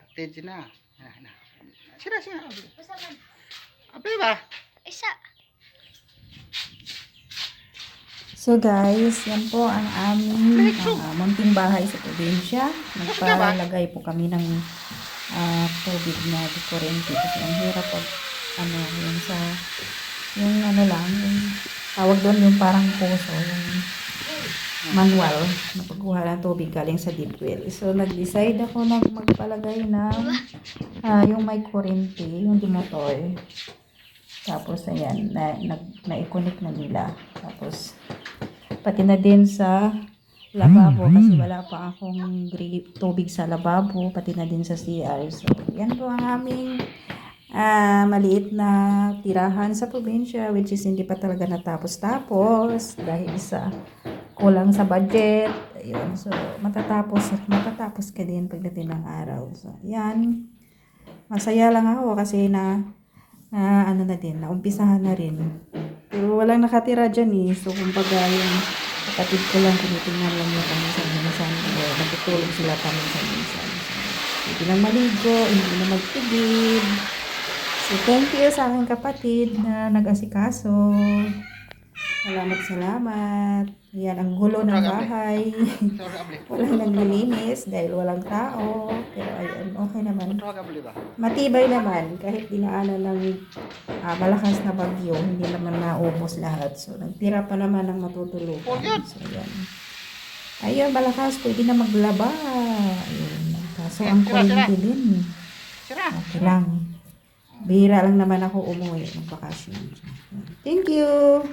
Attention na. Sira. Apa ba? Isa. So guys, yan po ang aming munting bahay sa probinsya. Nagpalagay po kami ng tubig na kuryente kasi ang hirap pag yung tawag doon yung parang puso, yung manual na pagkuha ng tubig galing sa deep well. So nag-decide ako na magpalagay ng yung may kuryente, yung motor. Tapos ayan, na-connect na nila. Tapos pati na din sa lababo kasi wala pa akong tubig sa lababo, pati na din sa CR. So yan po ang aming maliit na tirahan sa probinsya, which is hindi pa talaga natapos dahil sa kulang sa budget. Ayun, so matatapos ka din pagdating ng araw. So yan, masaya lang ako kasi naumpisahan na rin. Pero walang nakatira dyan eh. So kumbaga yung kapatid ko lang, tinitingnan lang niya paminsan-minsan. Nagtutulog sila paminsan-minsan. So, hindi lang maligo, hindi na magtigib. So thank you sa aking kapatid na nag-asikaso. Salamat. Yan ang gulo ng bahay. Walang naglilinis dahil walang tao. Pero ayun, okay naman. Matibay naman kahit dinaanan ng malakas na bagyo, hindi naman naubos lahat. So nagtira pa naman ng matutulugan. So yan. Ayun, malakas, pwede na maglaba. Ayun. Kaso ang kuryente din. Okay lang. Bihira lang naman ako umuwi ng bakasyon. Thank you!